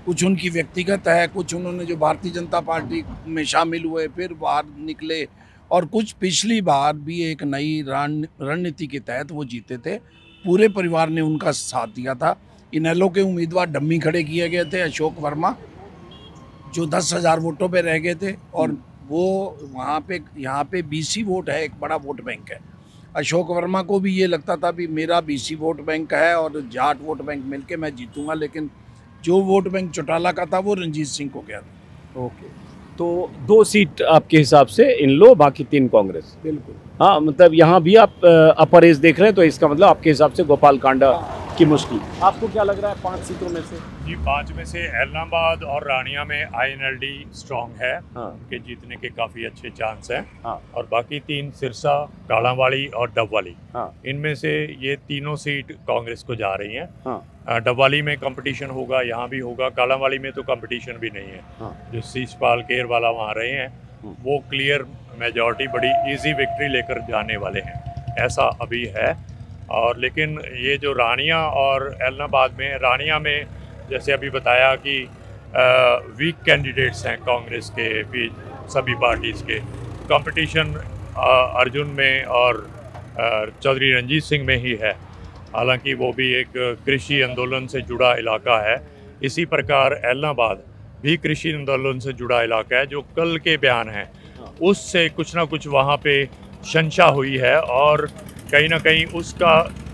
कुछ उनकी व्यक्तिगत है, कुछ उन्होंने जो भारतीय जनता पार्टी में शामिल हुए फिर बाहर निकले, और कुछ पिछली बार भी एक नई रणनीति के तहत वो जीते थे। पूरे परिवार ने उनका साथ दिया था। इनेलो के उम्मीदवार डम्मी खड़े किए गए थे, अशोक वर्मा, जो 10,000 वोटों पे रह गए थे, और वो वहाँ पे यहाँ पे BC वोट है, एक बड़ा वोट बैंक है। अशोक वर्मा को भी ये लगता था भी मेरा BC वोट बैंक है और जाट वोट बैंक मिलके मैं जीतूंगा, लेकिन जो वोट बैंक चौटाला का था वो रंजीत सिंह को गया था। ओके, तो 2 सीट आपके हिसाब से इन लो, बाकी 3 कांग्रेस। बिल्कुल। हाँ, मतलब यहाँ भी आप अपर एज देख रहे हैं, तो इसका मतलब आपके हिसाब से गोपाल कांडा की मुश्किल। आपको क्या लग रहा है 5 सीटों में से? जी, 5 में से इलाहाबाद और रानिया में INLD स्ट्रॉन्ग है। उनके जीतने के काफ़ी अच्छे चांस हैं। और बाकी 3 सिरसा, कालांवाली और डबवाली, इनमें से ये तीनों सीट कांग्रेस को जा रही हैं। डबवाली में कंपटीशन होगा, यहाँ भी होगा। कालांवाली में तो कंपटीशन भी नहीं है। जो शीशपाल केरवाला वहाँ रहे हैं, वो क्लियर मेजॉरिटी, बड़ी इजी विक्ट्री लेकर जाने वाले हैं, ऐसा अभी है। और लेकिन ये जो रानिया और इलाहाबाद में, रानिया में जैसे अभी बताया कि वीक कैंडिडेट्स हैं कांग्रेस के भी, सभी पार्टीज़ के। कंपटीशन अर्जुन में और चौधरी रणजीत सिंह में ही है, हालांकि वो भी एक कृषि आंदोलन से जुड़ा इलाका है। इसी प्रकार इलाहाबाद भी कृषि आंदोलन से जुड़ा इलाका है। जो कल के बयान हैं उससे कुछ ना कुछ वहाँ पे शंशा हुई है, और कहीं ना कहीं उसका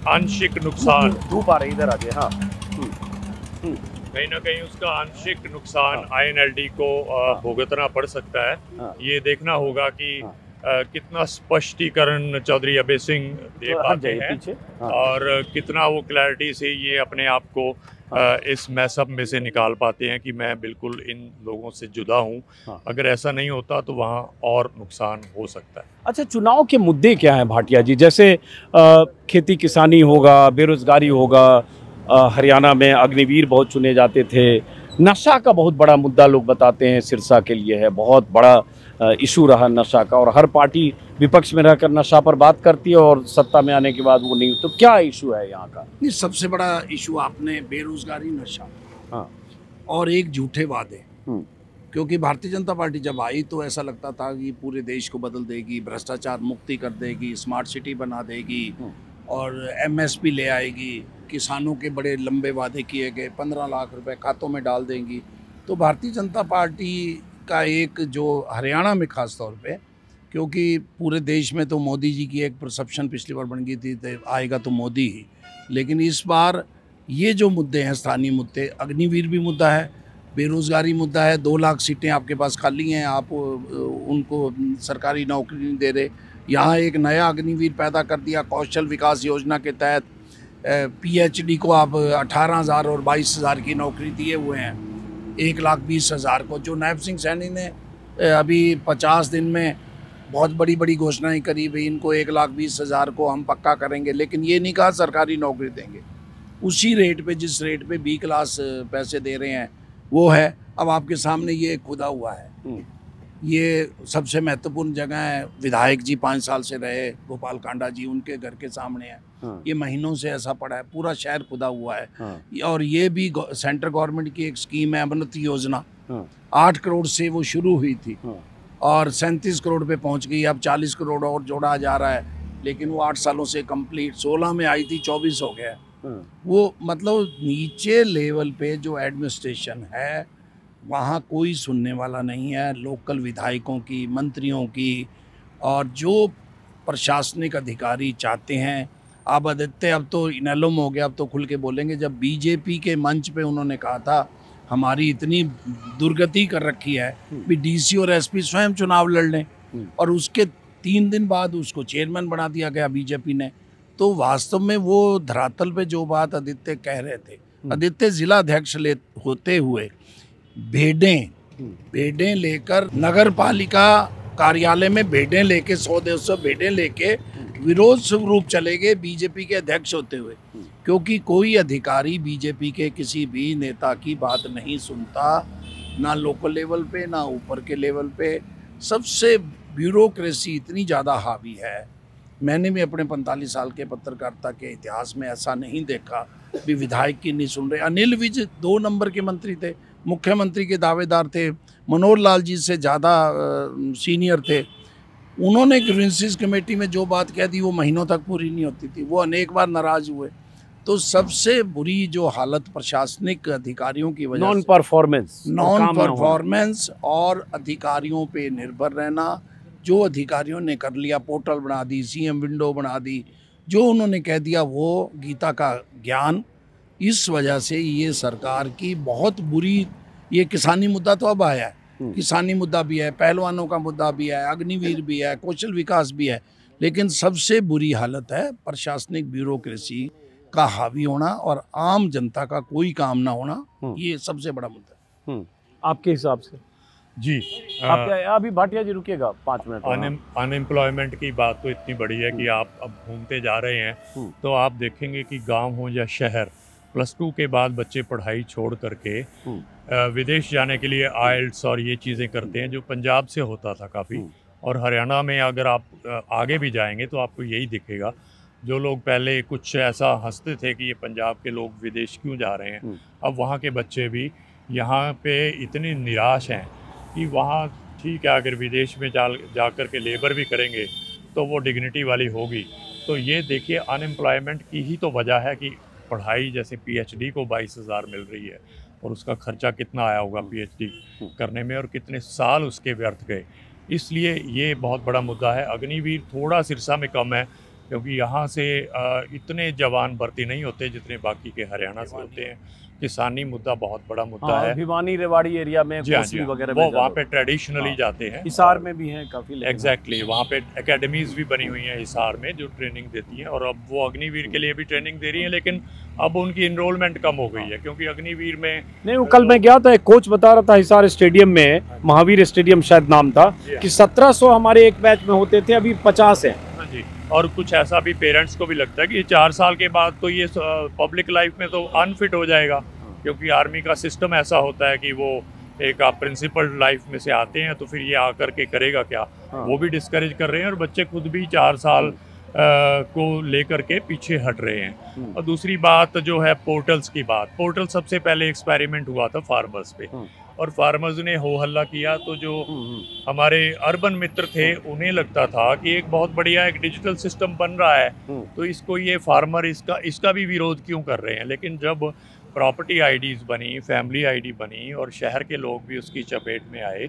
आंशिक नुकसान, धूप आ रही, इधर आ जाए। हाँ, कहीं ना कहीं उसका आंशिक नुकसान INLD को भुगतना पड़ सकता है। ये देखना होगा कि कितना स्पष्टीकरण चौधरी अभय सिंह दे पाते हैं, और कितना वो क्लैरिटी से ये अपने आप को इस मैसअप में से निकाल पाते हैं कि मैं बिल्कुल इन लोगों से जुदा हूँ। अगर ऐसा नहीं होता तो वहाँ और नुकसान हो सकता है। अच्छा, चुनाव के मुद्दे क्या हैं भाटिया जी? जैसे खेती किसानी होगा, बेरोजगारी होगा, हरियाणा में अग्निवीर बहुत चुने जाते थे, नशा का बहुत बड़ा मुद्दा लोग बताते हैं सिरसा के लिए है, बहुत बड़ा इशू रहा नशा का, और हर पार्टी विपक्ष में रहकर नशा पर बात करती है और सत्ता में आने के बाद वो नहीं। तो क्या इशू है यहाँ का? नहीं, सबसे बड़ा इशू आपने बेरोजगारी, नशा, हाँ, और एक झूठे वादे। क्योंकि भारतीय जनता पार्टी जब आई तो ऐसा लगता था कि पूरे देश को बदल देगी, भ्रष्टाचार मुक्ति कर देगी, स्मार्ट सिटी बना देगी और एमएसपी ले आएगी, किसानों के बड़े लंबे वादे किए गए, 15 लाख रुपए खातों में डाल देंगी। तो भारतीय जनता पार्टी का एक जो हरियाणा में खास तौर पे, क्योंकि पूरे देश में तो मोदी जी की एक परसेप्शन पिछली बार बन गई थी, तो आएगा तो मोदी ही, लेकिन इस बार ये जो मुद्दे हैं स्थानीय मुद्दे, अग्निवीर भी मुद्दा है, बेरोज़गारी मुद्दा है, 2 लाख सीटें आपके पास खाली हैं, आप उनको सरकारी नौकरी नहीं दे रहे। यहाँ एक नया अग्निवीर पैदा कर दिया, कौशल विकास योजना के तहत पीएचडी को आप 18,000 और 22,000 की नौकरी दिए हुए हैं, 1,20,000 को। जो नायब सिंह सैनी ने अभी 50 दिन में बहुत बड़ी बड़ी घोषणाएं करी, भाई इनको 1,20,000 को हम पक्का करेंगे, लेकिन ये नहीं कहा सरकारी नौकरी देंगे। उसी रेट पे, जिस रेट पे बी क्लास पैसे दे रहे हैं वो है। अब आपके सामने ये खुदा हुआ है। ये सबसे महत्वपूर्ण जगह है, विधायक जी 5 साल से रहे, गोपाल कांडा जी, उनके घर के सामने है। ये महीनों से ऐसा पड़ा है, पूरा शहर खुदा हुआ है। और ये भी सेंट्रल गवर्नमेंट की एक स्कीम है, अमृत योजना, 8 करोड़ से वो शुरू हुई थी और 37 करोड़ पे पहुंच गई। अब 40 करोड़ और जोड़ा जा रहा है, लेकिन वो 8 सालों से कंप्लीट, 16 में आई थी, 24 हो गया। वो मतलब नीचे लेवल पे जो एडमिनिस्ट्रेशन है वहाँ कोई सुनने वाला नहीं है, लोकल विधायकों की, मंत्रियों की, और जो प्रशासनिक अधिकारी चाहते हैं। अब आदित्य, अब तो इनेलम हो गया, अब तो खुल के बोलेंगे। जब बीजेपी के मंच पे उन्होंने कहा था हमारी इतनी दुर्गति कर रखी है भी डीसी और एसपी स्वयं चुनाव लड़ लें, और उसके 3 दिन बाद उसको चेयरमैन बना दिया गया बीजेपी ने। तो वास्तव में वो धरातल पे जो बात आदित्य कह रहे थे, आदित्य जिला अध्यक्ष होते हुए भेडें लेकर नगर पालिका कार्यालय में भेडें लेके 100-150 भेडें लेके विरोध स्वरूप चले गए बीजेपी के अध्यक्ष होते हुए, क्योंकि कोई अधिकारी बीजेपी के किसी भी नेता की बात नहीं सुनता, ना लोकल लेवल पे ना ऊपर के लेवल पे। सबसे ब्यूरोक्रेसी इतनी ज़्यादा हावी है, मैंने भी अपने 45 साल के पत्रकारिता के इतिहास में ऐसा नहीं देखा भी विधायक की नहीं सुन रहे। अनिल विज 2 नंबर के मंत्री थे, मुख्यमंत्री के दावेदार थे, मनोहर लाल जी से ज़्यादा सीनियर थे। उन्होंने ग्रीवेंसेस कमेटी में जो बात कह दी वो महीनों तक पूरी नहीं होती थी, वो अनेक बार नाराज़ हुए। तो सबसे बुरी जो हालत प्रशासनिक अधिकारियों की वजह, नॉन परफॉर्मेंस और अधिकारियों पे निर्भर रहना। जो अधिकारियों ने कर लिया, पोर्टल बना दी, सीएम विंडो बना दी, जो उन्होंने कह दिया वो गीता का ज्ञान, इस वजह से ये सरकार की बहुत बुरी। ये किसानी मुद्दा तो अब आया है, किसानी मुद्दा भी है, पहलवानों का मुद्दा भी है, अग्निवीर भी है, कौशल विकास भी है, लेकिन सबसे बुरी हालत है प्रशासनिक ब्यूरोक्रेसी का हावी होना और आम जनता का कोई काम ना होना। ये सबसे बड़ा मुद्दा है। आपके हिसाब से? जी, आप अभी भाटिया जी रुकिएगा 5 मिनट। अनएम्प्लॉयमेंट की बात तो इतनी बड़ी है कि आप अब घूमते जा रहे हैं तो आप देखेंगे कि गांव हो या शहर, +2 के बाद बच्चे पढ़ाई छोड़ करके विदेश जाने के लिए आइल्ट्स और ये चीज़ें करते हैं, जो पंजाब से होता था काफ़ी। और हरियाणा में अगर आप आगे भी जाएंगे तो आपको यही दिखेगा। जो लोग पहले कुछ ऐसा हंसते थे कि ये पंजाब के लोग विदेश क्यों जा रहे हैं, अब वहाँ के बच्चे भी यहाँ पे इतने निराश हैं कि वहाँ ठीक है, अगर विदेश में जा कर के लेबर भी करेंगे तो वो डिग्निटी वाली होगी। तो ये देखिए, अनएम्प्लॉयमेंट की ही तो वजह है कि पढ़ाई जैसे पीएचडी को 22,000 मिल रही है और उसका खर्चा कितना आया होगा पीएचडी करने में और कितने साल उसके व्यर्थ गए। इसलिए ये बहुत बड़ा मुद्दा है। अग्निवीर थोड़ा सिरसा में कम है क्योंकि यहाँ से इतने जवान भर्ती नहीं होते जितने बाकी के हरियाणा से होते हैं। किसानी मुद्दा बहुत बड़ा मुद्दा है। भिवानी रेवाड़ी एरिया में वगैरह वो वहाँ पे ट्रेडिशनली जाते हैं। हिसार में भी हैं काफ़ी। एग्जैक्टली, वहाँ पे एकेडमीज भी बनी हुई हैं हिसार में जो ट्रेनिंग देती हैं, और अब वो अग्निवीर के लिए भी ट्रेनिंग दे रही हैं, लेकिन अब उनकी इनरोलमेंट कम हो गई है क्योंकि अग्निवीर में नहीं। कल मैं गया था, एक कोच बता रहा था हिसार स्टेडियम में, महावीर स्टेडियम शायद नाम था, कि 1700 हमारे एक बैच में होते थे, अभी 50 हैं। हाँ जी, और कुछ ऐसा भी पेरेंट्स को भी लगता है कि 4 साल के बाद तो ये पब्लिक लाइफ में तो अनफिट हो जाएगा क्योंकि आर्मी का सिस्टम ऐसा होता है कि वो एक आप प्रिंसिपल लाइफ में से आते हैं तो फिर ये आकर के करेगा क्या। वो भी डिस्करेज कर रहे हैं और बच्चे खुद भी 4 साल को लेकर के पीछे हट रहे हैं। और दूसरी बात जो है पोर्टल्स की बात, पोर्टल सबसे पहले एक्सपेरिमेंट हुआ था फार्मर्स पे और फार्मर्स ने हो हल्ला किया तो जो हमारे अर्बन मित्र थे उन्हें लगता था कि एक बहुत बढ़िया एक डिजिटल सिस्टम बन रहा है तो इसको ये फार्मर इसका भी विरोध क्यों कर रहे हैं। लेकिन जब प्रॉपर्टी आईडीज़ बनी, फैमिली आईडी बनी और शहर के लोग भी उसकी चपेट में आए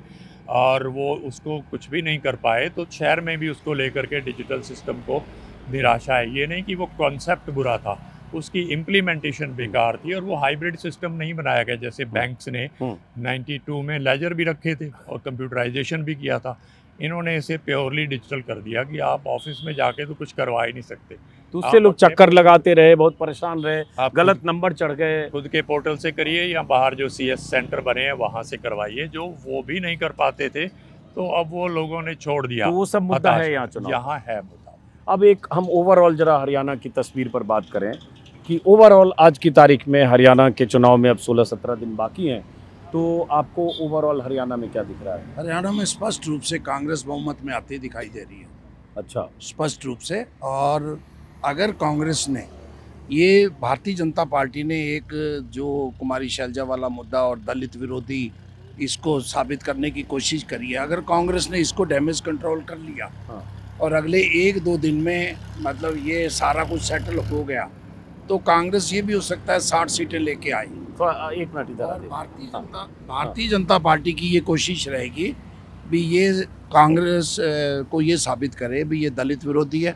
और वो उसको कुछ भी नहीं कर पाए तो शहर में भी उसको लेकर के डिजिटल सिस्टम को निराशा है। ये नहीं कि वो कॉन्सेप्ट बुरा था, उसकी इम्प्लीमेंटेशन बेकार थी और वो हाइब्रिड सिस्टम नहीं बनाया गया। जैसे बैंक्स ने 92 में लेजर भी रखे थे और कंप्यूटराइजेशन भी किया था, इन्होंने इसे प्योरली डिजिटल कर दिया कि आप ऑफिस में जाके तो कुछ करवा ही नहीं सकते। तो उससे लोग चक्कर लगाते रहे, बहुत परेशान रहे, गलत नंबर चढ़ गए। खुद के पोर्टल से करिए या बाहर जो CS सेंटर बने हैं वहाँ से करवाइए, जो वो भी नहीं कर पाते थे तो अब वो लोगों ने छोड़ दिया। तो वो सब मुद्दा है यहाँ चुनाव, यहाँ है मुद्दा। अब एक हम ओवरऑल जरा हरियाणा की तस्वीर पर बात करें कि ओवरऑल आज की तारीख में हरियाणा के चुनाव में अब 16-17 दिन बाकी हैं, तो आपको ओवरऑल हरियाणा में क्या दिख रहा है? हरियाणा में स्पष्ट रूप से कांग्रेस बहुमत में आती दिखाई दे रही है। अच्छा, स्पष्ट रूप से। और अगर कांग्रेस ने ये भारतीय जनता पार्टी ने एक जो कुमारी शैलजा वाला मुद्दा और दलित विरोधी इसको साबित करने की कोशिश करी है, अगर कांग्रेस ने इसको डैमेज कंट्रोल कर लिया और अगले 1-2 दिन में मतलब ये सारा कुछ सेटल हो गया तो कांग्रेस ये भी हो सकता है 60 सीटें लेके आई। तो एक मिनट इधर। भारतीय जनता पार्टी की ये कोशिश रहेगी भी ये कांग्रेस को ये साबित करे भी ये दलित विरोधी है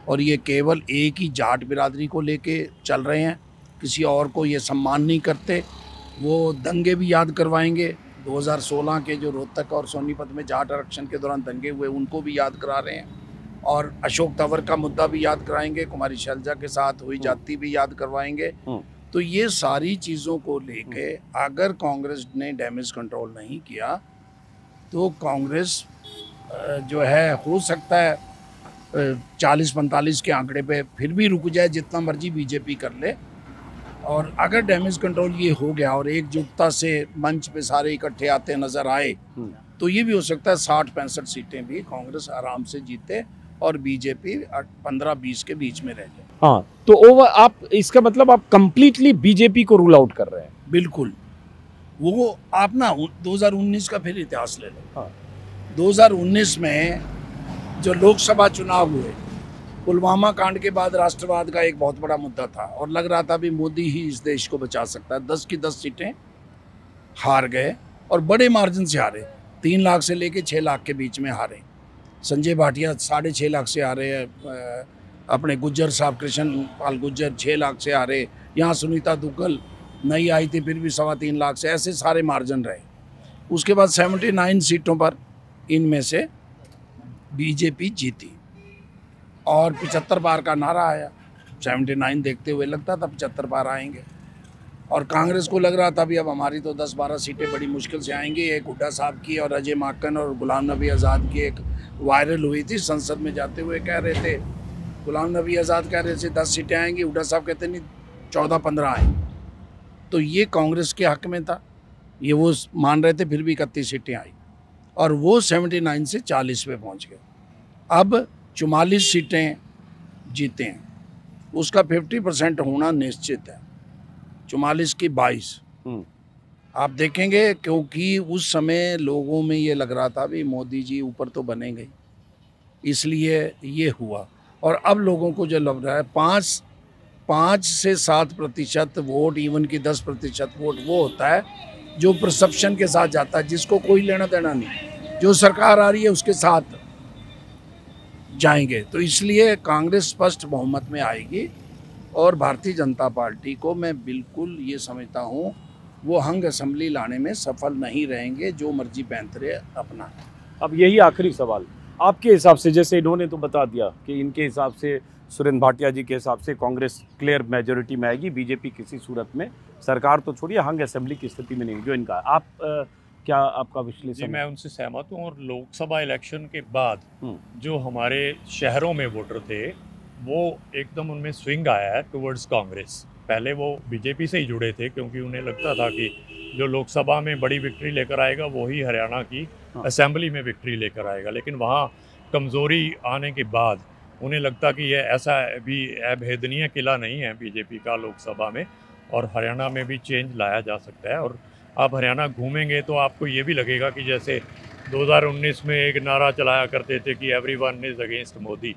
और ये केवल एक ही जाट बिरादरी को लेके चल रहे हैं, किसी और को ये सम्मान नहीं करते। वो दंगे भी याद करवाएंगे, 2016 के जो रोहतक और सोनीपत में जाट आरक्षण के दौरान दंगे हुए उनको भी याद करा रहे हैं और अशोक तंवर का मुद्दा भी याद कराएंगे, कुमारी शैलजा के साथ हुई जाति भी याद करवाएंगे। तो ये सारी चीज़ों को लेके अगर कांग्रेस ने डैमेज कंट्रोल नहीं किया तो कांग्रेस जो है हो सकता है 40-45 के आंकड़े पे फिर भी रुक जाए, जितना मर्जी बीजेपी कर ले। और अगर डैमेज कंट्रोल ये हो गया और एकजुटता से मंच पे सारे इकट्ठे आते नजर आए तो ये भी हो सकता है 60-65 सीटें भी कांग्रेस आराम से जीते और बीजेपी 15-20 के बीच में रह जाए। हाँ, तो ओवर आप इसका मतलब आप कंप्लीटली बीजेपी को रूल आउट कर रहे हैं? बिल्कुल। वो आप ना 2019 का फिर इतिहास ले लो। 2019 में जो लोकसभा चुनाव हुए, पुलवामा कांड के बाद राष्ट्रवाद का एक बहुत बड़ा मुद्दा था और लग रहा था भी मोदी ही इस देश को बचा सकता है। 10 की 10 सीटें हार गए और बड़े मार्जिन से हारे, 3 लाख से लेके 6 लाख के बीच में हारे। संजय भाटिया 6.5 लाख से हारे, अपने गुज्जर साहब कृष्ण पाल गुज्जर 6 लाख से हारे, यहाँ सुनीता दुग्गल नई आई थी फिर भी 3.25 लाख से, ऐसे सारे मार्जिन रहे। उसके बाद 79 सीटों पर इनमें से बीजेपी जीती और 75 पार का नारा आया। 79 देखते हुए लगता था 75 पार आएंगे और कांग्रेस को लग रहा था भी अब हमारी तो 10-12 सीटें बड़ी मुश्किल से आएंगी। एक हुड्डा साहब की और अजय माकन और गुलाम नबी आज़ाद की एक वायरल हुई थी, संसद में जाते हुए कह रहे थे, गुलाम नबी आज़ाद कह रहे थे 10 सीटें आएंगी, हुड्डा साहब कहते नहीं 14-15 आएंगी। तो ये कांग्रेस के हक में था, ये वो मान रहे थे, फिर भी 31 सीटें आई और वो 79 से 40 पे पहुँच गए। अब 44 सीटें जीते हैं, उसका 50% होना निश्चित है। 44 की 22 आप देखेंगे, क्योंकि उस समय लोगों में ये लग रहा था भी मोदी जी ऊपर तो बनेंगे, इसलिए ये हुआ। और अब लोगों को जो लग रहा है 5 से 7% वोट, इवन की 10% वोट वो होता है जो परसेप्शन के साथ जाता है, जिसको कोई लेना देना नहीं, जो सरकार आ रही है उसके साथ जाएंगे। तो इसलिए कांग्रेस स्पष्ट बहुमत में आएगी और भारतीय जनता पार्टी को मैं बिल्कुल ये समझता हूँ वो हंग असेंबली लाने में सफल नहीं रहेंगे, जो मर्जी पैंतरे अपना। अब यही आखिरी सवाल, आपके हिसाब से, जैसे इन्होंने तो बता दिया कि इनके हिसाब से, सुरेंद्र भाटिया जी के हिसाब से कांग्रेस क्लियर मेजोरिटी में आएगी, बीजेपी किसी सूरत में, सरकार तो छोड़िए हंग असेंबली की स्थिति में नहीं, जो इनका आप क्या आपका विश्लेषण? जी, मैं उनसे सहमत हूँ। और लोकसभा इलेक्शन के बाद जो हमारे शहरों में वोटर थे वो एकदम उनमें स्विंग आया है टुवर्ड्स कांग्रेस। पहले वो बीजेपी से ही जुड़े थे, क्योंकि उन्हें लगता था कि जो लोकसभा में बड़ी विक्ट्री लेकर आएगा वही हरियाणा की असेंबली में विक्ट्री लेकर आएगा। लेकिन वहाँ कमज़ोरी आने के बाद उन्हें लगता कि ये ऐसा भी अभेदनीय किला नहीं है बीजेपी का लोकसभा में, और हरियाणा में भी चेंज लाया जा सकता है। और आप हरियाणा घूमेंगे तो आपको ये भी लगेगा कि जैसे 2019 में एक नारा चलाया करते थे कि एवरीवन इज़ अगेंस्ट मोदी,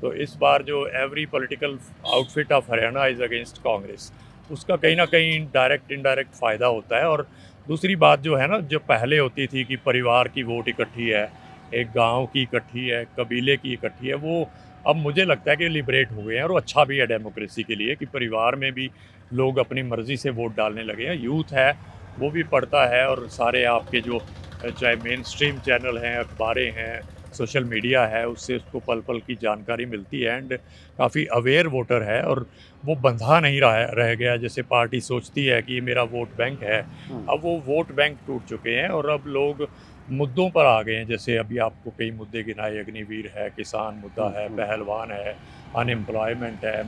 तो इस बार जो every political outfit of Haryana is against Congress, उसका कहीं ना कहीं डायरेक्ट इनडायरेक्ट फ़ायदा होता है। और दूसरी बात जो है ना, जो पहले होती थी कि परिवार की वोट इकट्ठी है, एक गांव की इकट्ठी है, कबीले की इकट्ठी है, वो अब मुझे लगता है कि लिबरेट हो गए हैं। और अच्छा भी है डेमोक्रेसी के लिए कि परिवार में भी लोग अपनी मर्ज़ी से वोट डालने लगे हैं। यूथ है वो भी पढ़ता है, और सारे आपके जो चाहे मेन स्ट्रीम चैनल हैं, अखबारें हैं, सोशल मीडिया है, उससे उसको पल पल की जानकारी मिलती है। एंड काफ़ी अवेयर वोटर है, और वो बंधा नहीं रह गया जैसे पार्टी सोचती है कि ये मेरा वोट बैंक है। अब वो वोट बैंक टूट चुके हैं और अब लोग मुद्दों पर आ गए हैं। जैसे अभी आपको कई मुद्दे गिनाए, अग्निवीर है, किसान मुद्दा है, पहलवान है, अनएम्प्लॉयमेंट है,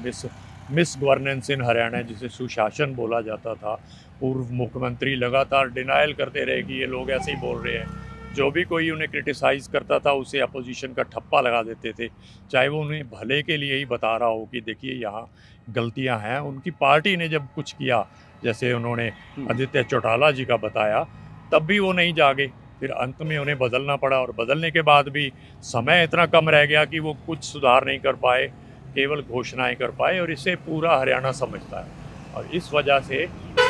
मिस गवर्नेंस इन हरियाणा जिसे सुशासन बोला जाता था। पूर्व मुख्यमंत्री लगातार डिनाइल करते रहे कि ये लोग ऐसे ही बोल रहे हैं। जो भी कोई उन्हें क्रिटिसाइज़ करता था उसे अपोजिशन का ठप्पा लगा देते थे, चाहे वो उन्हें भले के लिए ही बता रहा हो कि देखिए यहाँ गलतियाँ हैं। उनकी पार्टी ने जब कुछ किया, जैसे उन्होंने आदित्य चौटाला जी का बताया, तब भी वो नहीं जागे। फिर अंत में उन्हें बदलना पड़ा, और बदलने के बाद भी समय इतना कम रह गया कि वो कुछ सुधार नहीं कर पाए, केवल घोषणाएं कर पाए। और इसे पूरा हरियाणा समझता है, और इस वजह से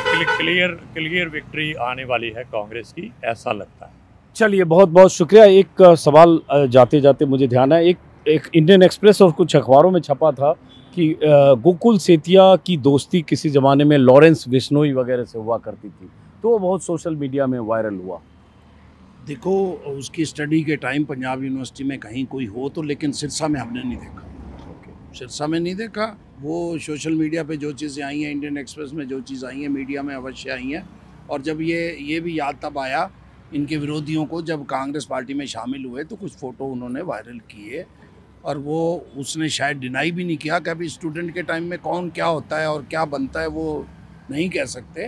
क्लियर विक्ट्री आने वाली है कांग्रेस की, ऐसा लगता है। चलिए, बहुत बहुत शुक्रिया। एक सवाल जाते जाते मुझे ध्यान है, एक इंडियन एक्सप्रेस और कुछ अखबारों में छपा था कि गोकुल सेतिया की दोस्ती किसी ज़माने में लॉरेंस बिश्नोई वगैरह से हुआ करती थी, तो वो बहुत सोशल मीडिया में वायरल हुआ। देखो, उसकी स्टडी के टाइम पंजाब यूनिवर्सिटी में कहीं कोई हो तो, लेकिन सिरसा में हमने नहीं देखा। सिरसा में नहीं देखा। वो सोशल मीडिया पे जो चीज़ें आई हैं, इंडियन एक्सप्रेस में जो चीज़ आई हैं, मीडिया में अवश्य आई हैं। और जब ये भी याद तब आया इनके विरोधियों को, जब कांग्रेस पार्टी में शामिल हुए तो कुछ फ़ोटो उन्होंने वायरल किए, और वो उसने शायद डिनाई भी नहीं किया कि अभी स्टूडेंट के टाइम में कौन क्या होता है और क्या बनता है वो नहीं कह सकते।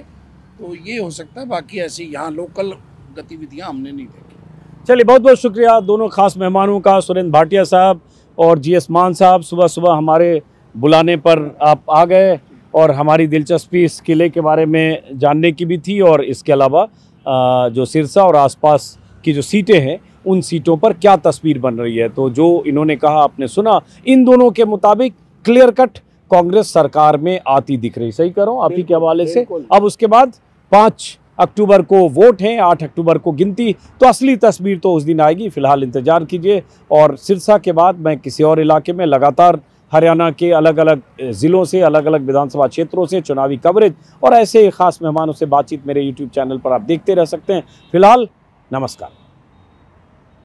तो ये हो सकता है, बाकी ऐसी यहाँ लोकल गतिविधियाँ हमने नहीं देखी। चलिए, बहुत बहुत शुक्रिया दोनों खास मेहमानों का, सुरेंद्र भाटिया साहब और जीएस मान साहब। सुबह सुबह हमारे बुलाने पर आप आ गए, और हमारी दिलचस्पी इस किले के बारे में जानने की भी थी, और इसके अलावा जो सिरसा और आसपास की जो सीटें हैं उन सीटों पर क्या तस्वीर बन रही है। तो जो इन्होंने कहा आपने सुना, इन दोनों के मुताबिक क्लियर कट कांग्रेस सरकार में आती दिख रही। सही करो आप ही के हवाले से। अब उसके बाद 5 अक्टूबर को वोट हैं, 8 अक्टूबर को गिनती, तो असली तस्वीर तो उस दिन आएगी। फिलहाल इंतजार कीजिए। और सिरसा के बाद मैं किसी और इलाके में लगातार हरियाणा के अलग अलग ज़िलों से, अलग अलग विधानसभा क्षेत्रों से चुनावी कवरेज और ऐसे खास मेहमानों से बातचीत मेरे YouTube चैनल पर आप देखते रह सकते हैं। फिलहाल नमस्कार।